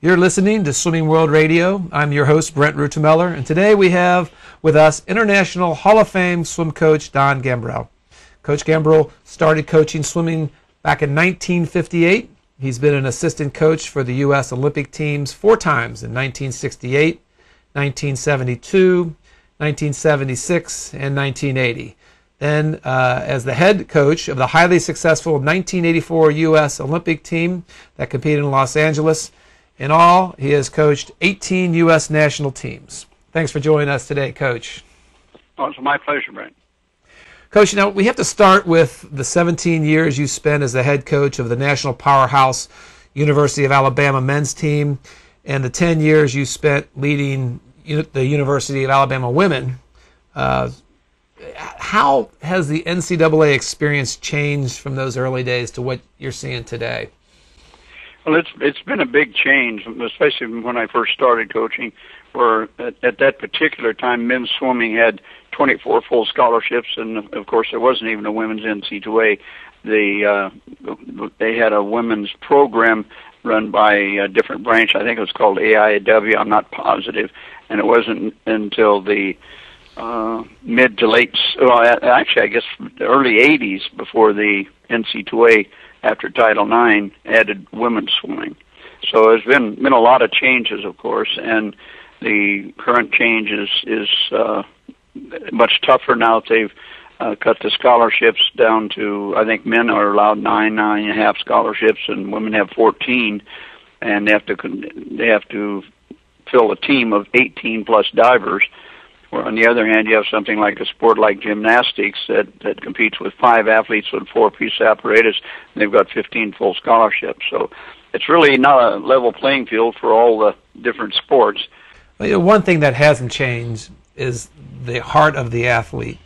You're listening to Swimming World Radio. I'm your host, Brent Rutemeller, and today we have with us International Hall of Fame swim coach Don Gambril. Coach Gambril started coaching swimming back in 1958. He's been an assistant coach for the U.S. Olympic teams 4 times in 1968, 1972, 1976, and 1980. Then as the head coach of the highly successful 1984 U.S. Olympic team that competed in Los Angeles. In all, he has coached 18 U.S. national teams. Thanks for joining us today, Coach. Oh, it's my pleasure, Brent. Coach, we have to start with the 17 years you spent as the head coach of the national powerhouse University of Alabama men's team and the 10 years you spent leading the University of Alabama women. How has the NCAA experience changed from those early days to what you're seeing today? Well, it's been a big change, especially when I first started coaching, where at that particular time men's swimming had 24 full scholarships, and of course there wasn't even a women's NCAA. They had a women's program run by a different branch. I think it was called AIW. I'm not positive, and it wasn't until the mid to late, actually I guess the early 80s before the NCAA, after Title IX, added women's swimming. So there's been a lot of changes, of course, and the current change is much tougher now that they've cut the scholarships down to, I think men are allowed 9.5 scholarships, and women have 14, and they have to fill a team of 18 plus divers. Where on the other hand, you have something like a sport like gymnastics that competes with 5 athletes with 4-piece apparatus, and they've got 15 full scholarships. So it's really not a level playing field for all the different sports. Well, one thing that hasn't changed is the heart of the athlete.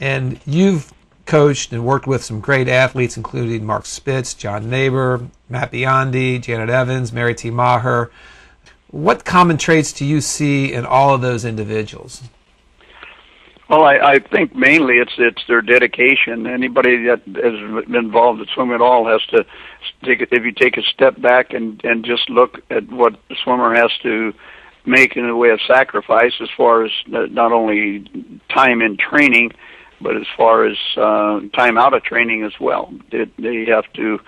And you've coached and worked with some great athletes, including Mark Spitz, John Neighbor, Matt Biondi, Janet Evans, Mary T. Maher. What common traits do you see in all of those individuals? Well, I think mainly it's their dedication. Anybody that has been involved in swimming at all has to if you take a step back and just look at what the swimmer has to make in the way of sacrifice, as far as not only time in training, but as far as time out of training as well. They have to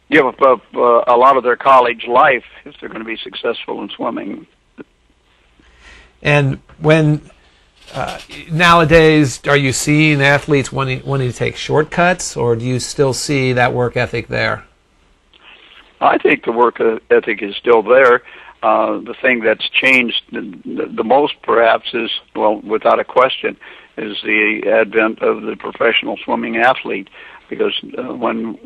give up a lot of their college life if they're going to be successful in swimming. And when nowadays, are you seeing athletes wanting to take shortcuts, or do you still see that work ethic there? I think the work ethic is still there. The thing that's changed the most, perhaps, is, well, without a question, is the advent of the professional swimming athlete. Because when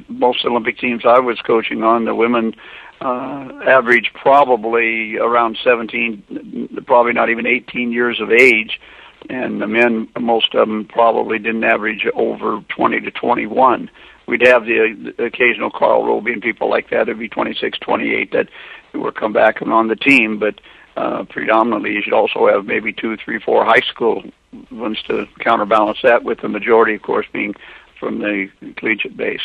most Olympic teams I was coaching on, the women averaged probably around 17, probably not even 18 years of age, and the men, most of them probably didn't average over 20 to 21. We'd have the occasional Carl Roby and people like that, it'd be 26, 28 that were come back and on the team, but predominantly you should also have maybe 2, 3, 4 high school ones to counterbalance that, with the majority, of course, being from the collegiate base.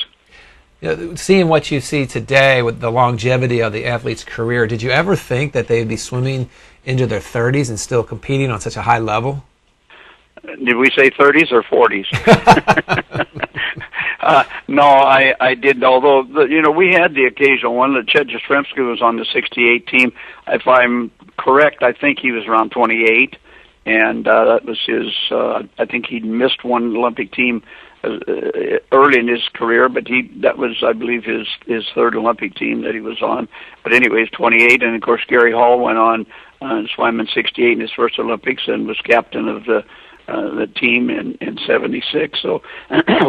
Seeing what you see today with the longevity of the athlete's career, did you ever think that they'd be swimming into their 30s and still competing on such a high level? Did we say 30s or 40s? No, I didn't. Although we had the occasional one. Chet Jastrzemski was on the '68 team. If I'm correct, I think he was around 28, and that was his. I think he'd missed one Olympic team early in his career, but that was, I believe, his 3rd Olympic team that he was on. But anyways, 28, and of course Gary Hall went on and swam in '68 in his first Olympics and was captain of the team in '76. So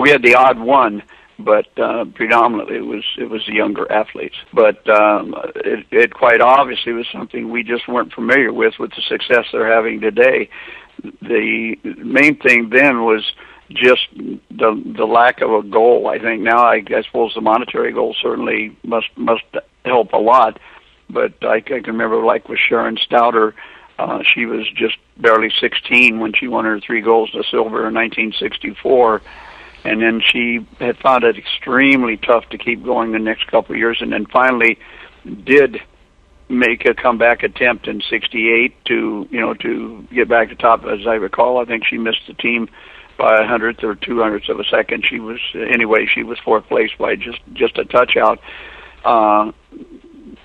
we had the odd one, but predominantly it was the younger athletes. But it quite obviously was something we just weren't familiar with the success they're having today. The main thing then was just the lack of a goal. I think now I suppose the monetary goal certainly must help a lot, but I can remember, like with Sharon Stouter, she was just barely 16 when she won her 3 golds to silver in 1964, and then she had found it extremely tough to keep going the next couple of years, and then finally did make a comeback attempt in '68 to get back to top. As I recall, I think she missed the team by 100th or 200ths of a second. She was fourth place by just a touch out.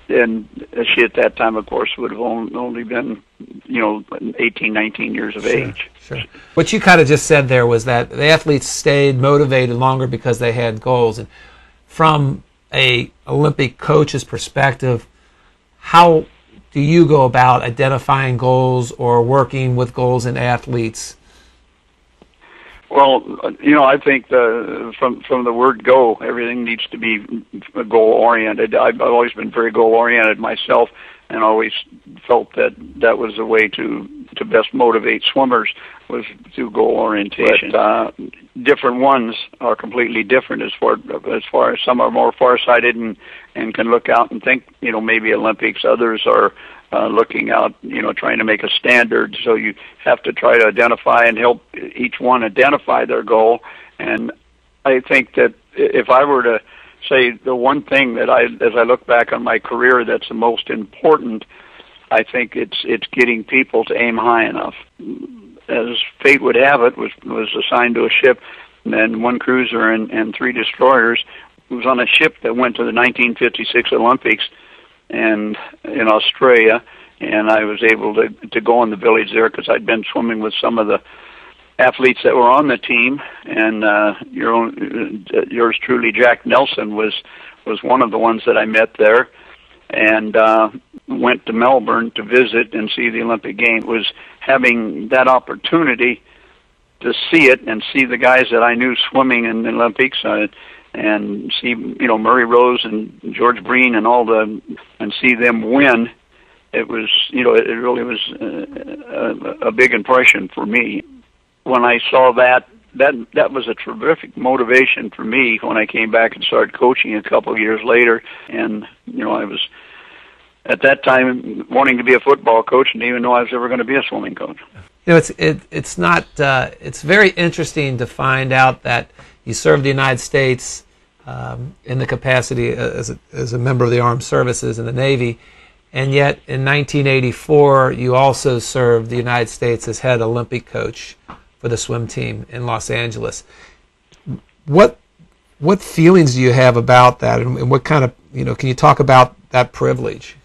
And she at that time, of course, would have only been 18, 19 years of age. Sure. What you kind of just said there was that the athletes stayed motivated longer because they had goals. And from a Olympic coach's perspective, how do you go about identifying goals or working with goals in athletes? Well, I think from the word go, everything needs to be goal oriented. I've always been very goal oriented myself, and always felt that was the way to best motivate swimmers, was through goal orientation. But different ones are completely different as far as some are more farsighted and can look out and think, maybe Olympics. Others are looking out, trying to make a standard. So you have to try to identify and help each one identify their goal. And I think that if I were to say the one thing that as I look back on my career, that's the most important, I think it's getting people to aim high enough. As fate would have it, was assigned to a ship, and then one cruiser and 3 destroyers. It was on a ship that went to the 1956 Olympics and in Australia, and I was able to go in the village there because I'd been swimming with some of the athletes that were on the team, and yours truly, Jack Nelson, was one of the ones that I met there, and went to Melbourne to visit and see the Olympic Games. Was having that opportunity to see it and see the guys that I knew swimming in the Olympics, and see Murray Rose and George Breen and see them win. It was it really was a big impression for me. When I saw that was a terrific motivation for me when I came back and started coaching a couple of years later. And I was at that time wanting to be a football coach and didn't even know I was ever going to be a swimming coach. It's not. It's very interesting to find out that you served the United States in the capacity as a member of the Armed Services in the Navy, and yet in 1984 you also served the United States as head Olympic coach for the swim team in Los Angeles. What feelings do you have about that, and what kind of can you talk about that privilege?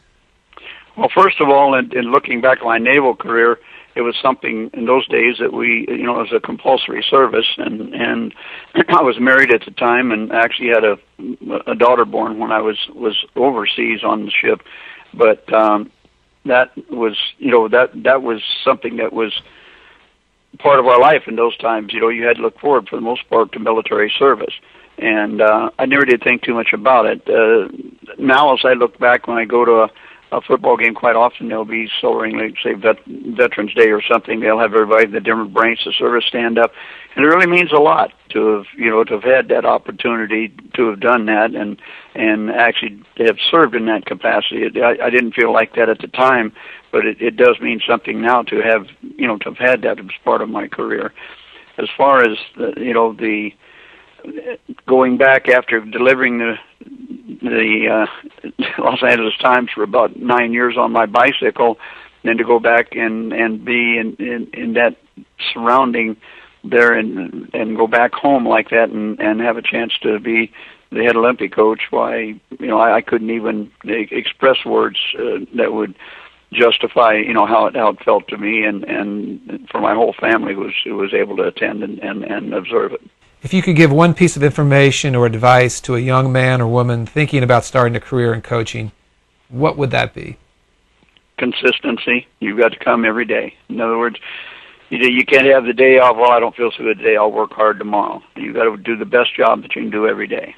Well, first of all, in looking back at my naval career, it was something in those days that we, it was a compulsory service, and I was married at the time, and actually had a daughter born when I was overseas on the ship. But that was, that was something that was part of our life in those times. You had to look forward, for the most part, to military service, and I never did think too much about it. Now, as I look back, when I go to a football game, quite often they'll be celebrating, like, say, Veterans Day or something. They'll have everybody in the different branches of service stand up, and it really means a lot to have had that opportunity to have done that and actually have served in that capacity. I didn't feel like that at the time, but it does mean something now to have had that as part of my career. As far as the going back after delivering the Los Angeles Times for about 9 years on my bicycle, then to go back and be in that surrounding there and go back home like that and have a chance to be the head Olympic coach, why I couldn't even express words that would justify how it felt to me and for my whole family who was able to attend and observe it. If you could give one piece of information or advice to a young man or woman thinking about starting a career in coaching, what would that be? Consistency. You've got to come every day. In other words, you can't have the day off, well, I don't feel so good today, I'll work hard tomorrow. You've got to do the best job that you can do every day.